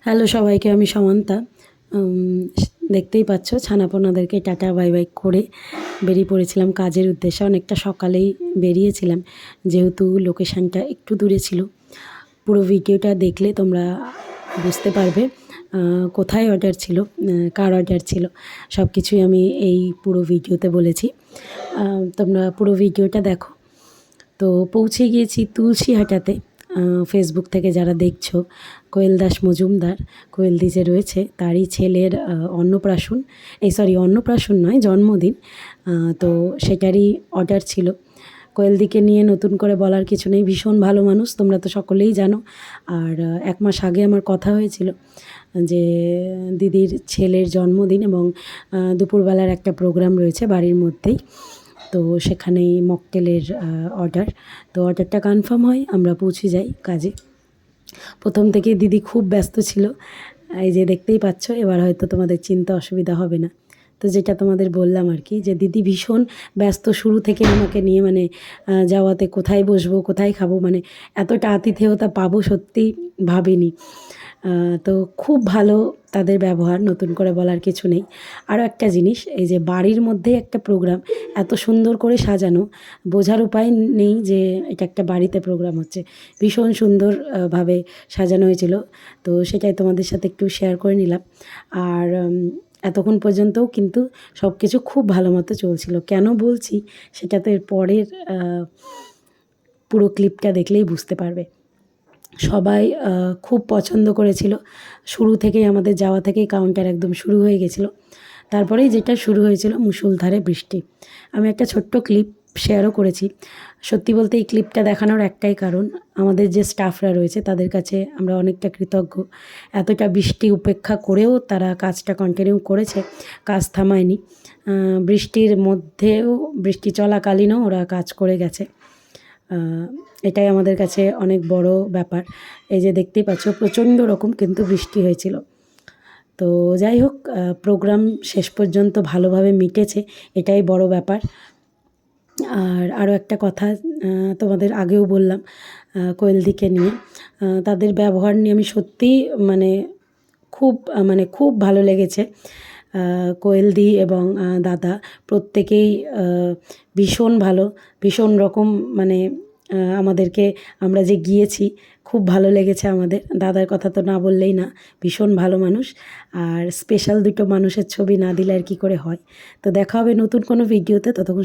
Hello সবাইকে, আমি সামান্তা। দেখতেই পাচ্ছ ছানাপোনাদেরকে টাটা বাই বাই করে বেরিয়ে পড়েছিলাম কাজের উদ্দেশ্যে। অনেকটা সকালেই বেরিয়েছিলাম, যেহেতু লোকেশানটা একটু দূরে ছিল। পুরো ভিডিওটা দেখলে তোমরা বুঝতে পারবে কোথায় অর্ডার ছিল, কার অর্ডার ছিল, সব কিছুই আমি এই পুরো ভিডিওতে বলেছি। তোমরা পুরো ভিডিওটা দেখো। তো পৌঁছে গিয়েছি তুলসীহাটাতে। ফেসবুক থেকে যারা দেখছো, কোয়েল দাস মজুমদার, কোয়েলদি যে রয়েছে তারই ছেলের অন্নপ্রাশন, অন্নপ্রাশন নয়, জন্মদিন। তো সেটারই অর্ডার ছিল। কোয়েলদিকে নিয়ে নতুন করে বলার কিছু নেই, ভীষণ ভালো মানুষ, তোমরা তো সকলেই জানো। আর 1 মাস আগে আমার কথা হয়েছিল যে দিদির ছেলের জন্মদিন এবং দুপুরবেলার একটা প্রোগ্রাম রয়েছে বাড়ির মধ্যেই, তো সেখানেই মকটেলের অর্ডার। তো অর্ডারটা কনফার্ম হয়, আমরা পৌঁছে যাই কাজে। প্রথম থেকে দিদি খুব ব্যস্ত ছিল, এই যে দেখতেই পাচ্ছ। এবার হয়তো তোমাদের চিন্তা অসুবিধা হবে না। তো যেটা তোমাদের বললাম আর কি, যে দিদি ভীষণ ব্যস্ত শুরু থেকে আমাকে নিয়ে, মানে যাওয়াতে কোথায় বসবো, কোথায় খাবো, মানে এতটা আতিথেয়তা পাবো সত্যি ভাবিনি। তো খুব ভালো তাদের ব্যবহার, নতুন করে বলার কিছু নেই। আরও একটা জিনিস, এই যে বাড়ির মধ্যেই একটা প্রোগ্রাম এত সুন্দর করে সাজানো, বোঝার উপায় নেই যে এটা একটা বাড়িতে প্রোগ্রাম হচ্ছে। ভীষণ সুন্দর ভাবে সাজানো হয়েছিল, তো সেটাই তোমাদের সাথে একটু শেয়ার করে নিলাম। আর এতক্ষণ পর্যন্তও কিন্তু সব কিছু খুব ভালো মতো চলছিল। কেন বলছি সেটা তো এর পরের পুরো ক্লিপটা দেখলেই বুঝতে পারবে। সবাই খুব পছন্দ করেছিল। শুরু থেকেই, আমাদের যাওয়া থেকেই কাউন্টার একদম শুরু হয়ে গেছিলো। তারপরেই যেটা শুরু হয়েছিল মুষলধারে বৃষ্টি। আমি একটা ছোট্ট ক্লিপ শেয়ারও করেছি। সত্যি বলতে এই ক্লিপটা দেখানোর একটাই কারণ, আমাদের যে স্টাফরা রয়েছে তাদের কাছে আমরা অনেকটা কৃতজ্ঞ। এতটা বৃষ্টি উপেক্ষা করেও তারা কাজটা কন্টিনিউ করেছে, কাজ থামায়নি। বৃষ্টির মধ্যেও, বৃষ্টি চলাকালীনও ওরা কাজ করে গেছে। এটাই আমাদের কাছে অনেক বড় ব্যাপার। এই যে দেখতেই পাচ্ছ প্রচণ্ড রকম কিন্তু বৃষ্টি হয়েছিল। তো যাই হোক, প্রোগ্রাম শেষ পর্যন্ত ভালোভাবে মিটেছে, এটাই বড় ব্যাপার। আর আরও একটা কথা তোমাদের আগেও বললাম কোয়েলদিকে নিয়ে, তাদের ব্যবহার নিয়ে আমি সত্যিই খুব ভালো লেগেছে। কোয়েলদি এবং দাদা প্রত্যেকেই ভীষণ ভালো, ভীষণ রকম, আমাদেরকে, আমরা যে গিয়েছি খুব ভালো লেগেছে আমাদের। দাদার কথা তো না বললেই না, ভীষণ ভালো মানুষ। আর স্পেশাল দুটো মানুষের ছবি না দিলে আর কী করে হয়। তো দেখা হবে নতুন কোনো ভিডিওতে, ততক্ষণ